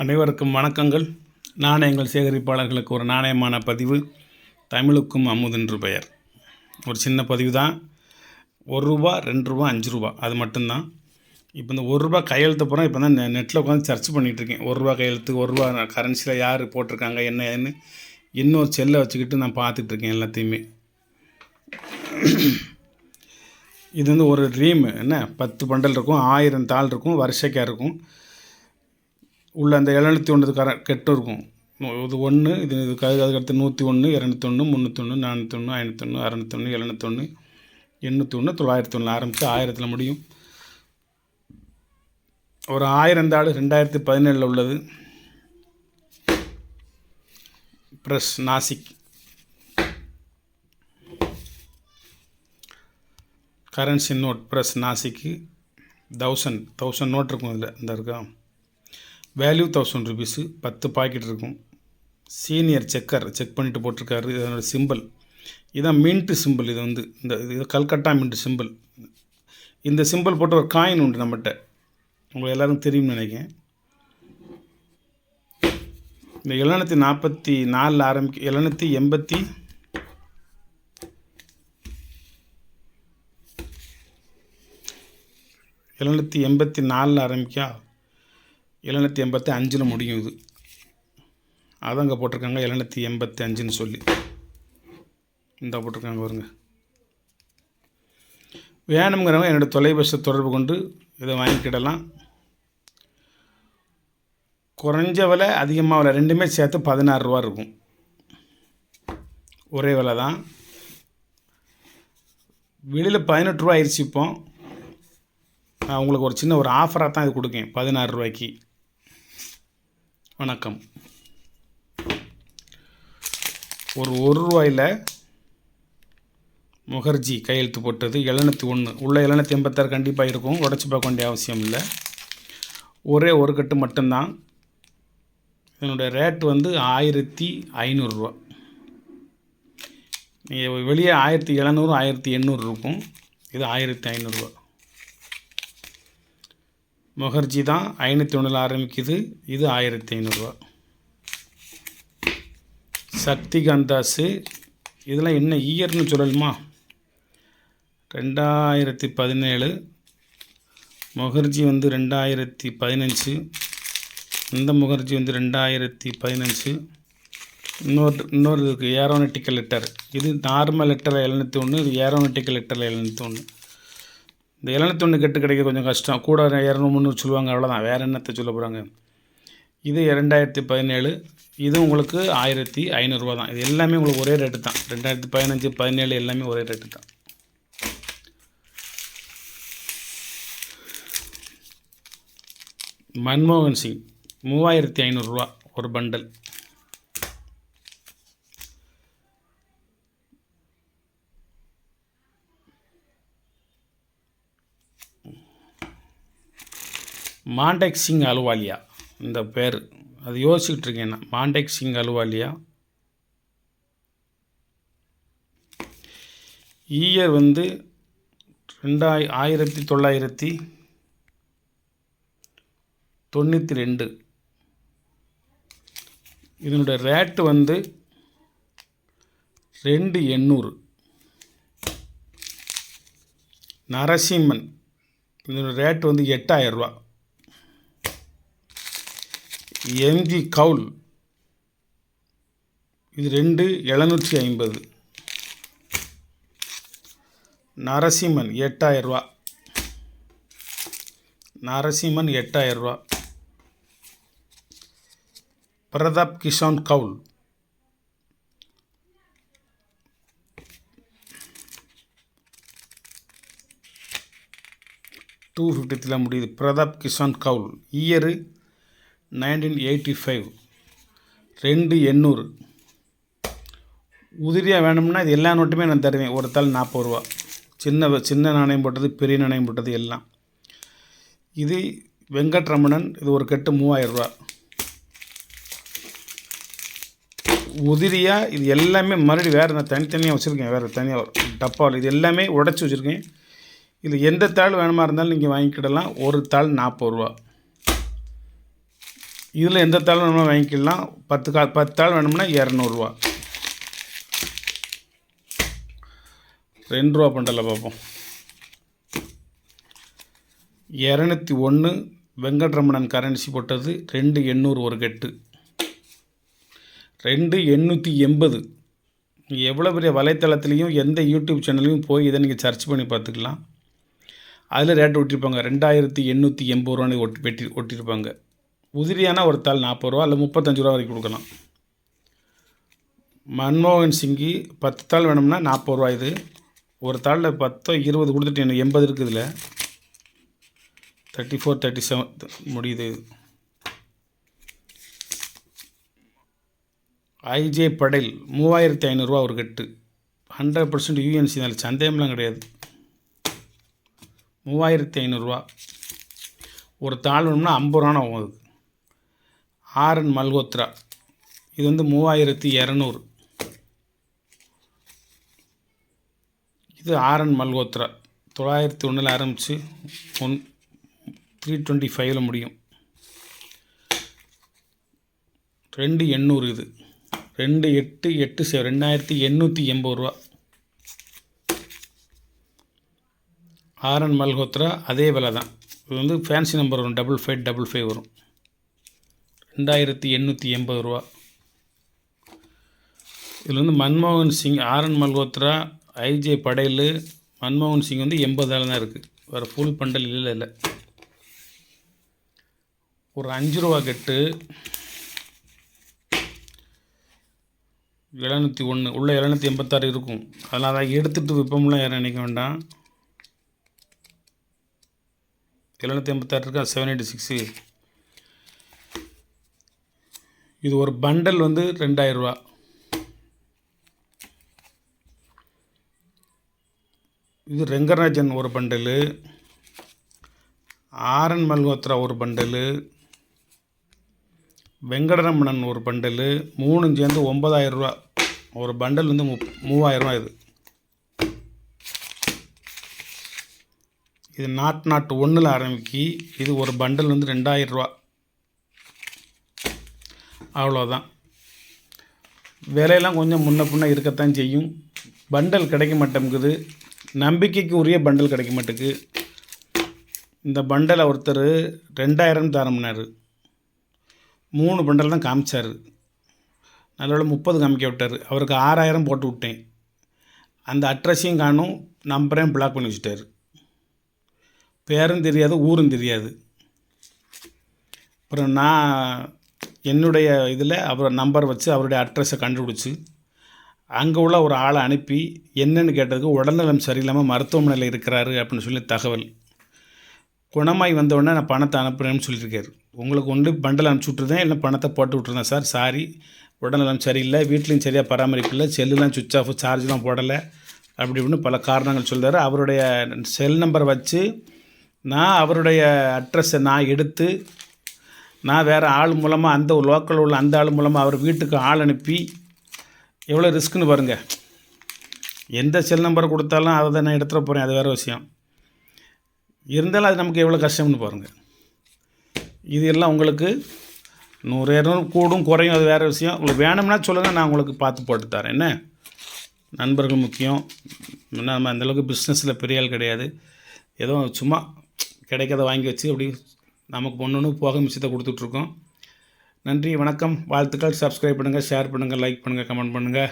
அனைவருக்கும் வணக்கங்கள். நாணயங்கள் சேகரிப்பாளர்களுக்கு ஒரு நாணயமான பதிவு. தமிழுக்கும் அமுதென்று பெயர். ஒரு சின்ன பதிவு தான். ₹1, ₹2, ₹5 அது மட்டும்தான். இப்போ இந்த ₹1 கையெழுத்து போகிறோம். இப்போ தான் நெட்டில் உட்காந்து சர்ச் பண்ணிகிட்ருக்கேன். ₹1 கையெழுத்து, ₹1 கரன்சியில் யார் போட்டிருக்காங்க என்னன்னு இன்னொரு செல்லை வச்சுக்கிட்டு நான் பார்த்துட்ருக்கேன் எல்லாத்தையுமே. இது வந்து ஒரு ட்ரீமு. என்ன 10 பண்டல் இருக்கும், 1000 தாள் இருக்கும், வருஷைக்காக இருக்கும். உள்ள அந்த 701 கெட்டும் இருக்கும். இது 1 இது அதுக்கடுத்து 101, 201, 301, 401, 501, 601, 701, 801, 901 ஆரம்பித்து 1000 முடியும். ஒரு 1000 தாள் 2017 உள்ளது. Press Nashik. Currency note press நாசிக்கு 1000 நோட் இருக்கும். இதில் இந்த இருக்கா வேல்யூ ₹1000, 10 பாக்கெட் இருக்கும். சீனியர் செக் பண்ணிவிட்டு போட்டிருக்காரு. இதனோட சிம்பிள் இதுதான் மின்ட்டு சிம்பிள். இது வந்து இது கல்கட்டா மின்ட்டு சிம்பிள். இந்த சிம்பிள் போட்டு ஒரு காயின் உண்டு நம்மகிட்ட, உங்களுக்கு எல்லோரும் தெரியும்னு நினைக்கிறேன். இந்த 744 ஆரம்பிக்க 784 ஆரம்பிக்கா 785 முடியும். இது அதான் அங்கே போட்டிருக்காங்க 785 சொல்லி இந்த போட்டிருக்காங்க பாருங்க. வேணுங்கிறவங்க என்னோடய தொலைபேசி தொடர்பு கொண்டு இதை வாங்கிக்கிடலாம். குறைஞ்ச விலை அதிகமாக விலை ரெண்டுமே சேர்த்து ₹16 இருக்கும். ஒரே விலை தான். வெளியில் ₹18 ஆயிடுச்சு. இப்போ நான் உங்களுக்கு ஒரு சின்ன ஒரு ஆஃபராக தான் இது கொடுக்கேன் ₹16. வணக்கம். ஒரு ₹1 முகர்ஜி கையெழுத்து போட்டது 701 உள்ள 786 கண்டிப்பாக இருக்கும். உடச்சி பார்க்க வேண்டிய அவசியம் இல்லை. ஒரே ஒரு கட்டு மட்டும்தான். இதனுடைய ரேட்டு வந்து ₹1500. நீங்கள் வெளியே 1700, 1800 இருக்கும். இது ₹1500. முகர்ஜி தான் 501 ஆரம்பிக்குது. இது ₹1500. சக்திகாந்தாஸு இதெல்லாம் என்ன இயர்னு சொல்லலுமா? 2017. முகர்ஜி வந்து 2015. இந்த முகர்ஜி வந்து 2015. இன்னொரு இருக்குது ஏரோனட்டிக்கல் லெட்டர். இது நார்மல் லெட்டரில் 701, இது ஏரோனட்டிக்கல் லெட்டரில் 701. இந்த 701 கெட்டு கிடைக்க கொஞ்சம் கஷ்டம். கூட 200, 300 சொல்லுவாங்க, அவ்வளோதான். வேறு என்னத்தை சொல்ல போகிறாங்க. இது 2017. இது உங்களுக்கு ₹1500 தான். இது எல்லாமே உங்களுக்கு ஒரே ரேட்டு தான். 2015, 17 எல்லாமே ஒரே ரேட்டு தான். மன்மோகன் சிங் ₹3500 ஒரு பண்டல். மாண்டேக் சிங் அலுவாலியா இந்த பேர். அது யோசிச்சுட்டு இருக்கேன் நான். மாண்டேக் சிங் அலுவாலியா. இயர் வந்து 1992. இதனுடைய ரேட்டு வந்து 2800. நரசிம்மன் இதனுடைய ரேட்டு வந்து ₹8000. எம்ஜி கவுல் இது 750. நரசிம்மன் ₹8000. நரசிம்மன் ₹8000. பிரதாப் கிஷான் கவுல் $250 முடியுது. பிரதாப் கிஷான் கவுல் இயரு 1985. 2800. உதிரியாக வேணும்னா இது எல்லா நோட்டுமே நான் தருவேன். ஒரு தாள் ₹40. சின்ன நாணயம் போட்டது, பெரிய நாணயம் போட்டது எல்லாம். இது வெங்கட்ரமணன். இது ஒரு கட்டு ₹3000. உதிரியாக இது எல்லாமே மறுபடியும் வேறு நான் தனித்தனியாக வச்சுருக்கேன். வேறு தனியாக டப்பாவில் இது எல்லாமே உடச்சி வச்சுருக்கேன். இது எந்த தாள் வேணுமா இருந்தாலும் நீங்கள் வாங்கிக்கிடலாம். ஒரு தாள் ₹40. இதில் எந்த தாள் வேணும்னா வாங்கிக்கலாம். 10 தாள் வேணும்னா 200 ரூபா. ₹2 பண்டலில் பார்ப்போம். 201 வெங்கட்ரமணன் கரன்சி போட்டது 2800 ஒரு கட்டு. 2880. நீங்கள் எவ்வளோ பெரிய வலைத்தளத்துலேயும் எந்த யூடியூப் சேனல்லையும் போய் இதை நீங்கள் சர்ச் பண்ணி பார்த்துக்கலாம். அதில் ரேட்டு ஒட்டியிருப்பாங்க. 2880 ரூபான்னு ஒட்டியிருப்பாங்க. உதிரியான ஒரு தாள் 40 ரூபா இல்லை 35 ரூபா வரைக்கும் கொடுக்கலாம். மன்மோகன் சிங்கி 10 தாள் வேணும்னா 40 ரூபா. இது ஒரு தாளில் 10 20 கொடுத்துட்டு எனக்கு 80 இருக்குது. இதில் 34 37 முடியுது. ஐஜே படேல் 3500 ரூபா ஒரு கட்டு. 100% யூஎன்சி தான், சந்தேகம்லாம் கிடையாது. 3500 ரூபா ஒரு தாள் வேணும்னா 50 ரூபான்னு ஆகும். அது ஆர்என் மல்ஹோத்ரா. இது வந்து 3200. இது ஆர்என் மல்ஹோத்ரா 901 ஆரம்பித்து 325 முடியும். 2800. இது 2880 2880 ரூபா. ஆர்என் மல்ஹோத்ரா அதே விலை தான். இது வந்து ஃபேன்சி நம்பர் வரும், 5555 வரும். 2880 ரூபா. இதில் வந்து மன்மோகன் சிங், ஆர்என் மல்ஹோத்ரா, ஐஜே படேல், மன்மோகன் சிங் வந்து 80 தான் இருக்குது. வேறு ஃபுல் பண்டல் இல்லை. ஒரு 5 ரூபா கட்டு 701 உள்ள 786 இருக்கும். அதனால் அதை எடுத்துகிட்டு விற்பம்லாம் யாரும் நினைக்க வேண்டாம். 786 இருக்கா, 786. இது ஒரு பண்டல் வந்து 2000 ரூபா. இது ரெங்கராஜன் ஒரு பண்டலு, ஆர்என் மல்ஹோத்ரா ஒரு பண்டலு, வெங்கடரமணன் ஒரு பண்டலு, 3 சேர்ந்து 9000 ரூபா. ஒரு பண்டல் வந்து 3000 ரூபா. இது நாட் 1 ஆரம்பிக்கி. இது ஒரு பண்டல் வந்து 2000 ரூபா. அவ்வளோதான். விலையெல்லாம் கொஞ்சம் முன்ன பின்ன இருக்கத்தான் செய்யும். பண்டல் கிடைக்க மாட்டேங்குது. நம்பிக்கைக்கு உரிய பண்டல் கிடைக்க மாட்டேங்குது. இந்த பண்டலை ஒருத்தர் 2000 தரம்னார். 3 பண்டல் தான் காமிச்சார். நல்லவேளை 30 காமிக்க விட்டார். அவருக்கு 6000 போட்டு விட்டேன். அந்த அட்ரஸையும் காணும், நம்பரையும் பிளாக் பண்ணி வச்சுட்டார். பேரும் தெரியாது, ஊரும் தெரியாது. அப்புறம் நான் என்னுடைய இதில் அவர் நம்பர் வச்சு அவருடைய அட்ரஸை கண்டுபிடிச்சி அங்கே உள்ள ஒரு ஆளை அனுப்பி என்னென்னு கேட்டதுக்கு உடல்நலம் சரியில்லாமல் மருத்துவமனையில் இருக்கிறாரு அப்படின்னு சொல்லி தகவல். குணமாய் வந்தவுடனே நான் பணத்தை அனுப்புகிறேன்னு சொல்லியிருக்காரு. உங்களுக்கு ஒன்று பண்டல் அனுப்பிச்சி விட்ருந்தேன், இல்லை பணத்தை போட்டு விட்ருந்தேன் சார், சாரி உடல்நலம் சரியில்லை, வீட்லேயும் சரியாக பராமரிப்பு இல்லை, செல்லுலாம் சுவிட்ச் ஆஃப், சார்ஜ்லாம் போடலை, அப்படி இப்படின்னு பல காரணங்கள் சொல்கிறார். அவருடைய செல் நம்பரை வச்சு நான் அவருடைய அட்ரஸை நான் எடுத்து நான் வேறு ஆள் மூலமாக அந்த லோக்கல் உள்ள அந்த ஆள் மூலமாக அவர் வீட்டுக்கு ஆள் அனுப்பி எவ்வளோ ரிஸ்க்குன்னு பாருங்கள். எந்த செல் நம்பரை கொடுத்தாலும் அதை தான் நான் எடுத்துகிட்டு போகிறேன், அது வேறு விஷயம். இருந்தாலும் அது நமக்கு எவ்வளோ கஷ்டம்னு பாருங்கள். இது எல்லாம் உங்களுக்கு 100 கூடும் குறையும், அது வேறு விஷயம். உங்களுக்கு வேணும்னா சொல்லுங்கள், நான் உங்களுக்கு பார்த்து போட்டு தரேன். என்ன, நண்பர்கள் முக்கியம். நம்ம அந்தளவுக்கு பிஸ்னஸில் பெரிய ஆள் கிடையாது. ஏதோ சும்மா கிடைக்கிறத வாங்கி வச்சு அப்படி நமக்கு ஒன்று போக மிச்சத்தை கொடுத்துட்ருக்கோம். நன்றி, வணக்கம், வாழ்த்துக்கள். சப்ஸ்கிரைப் பண்ணுங்கள், ஷேர் பண்ணுங்கள், லைக் பண்ணுங்கள், கமெண்ட் பண்ணுங்கள்.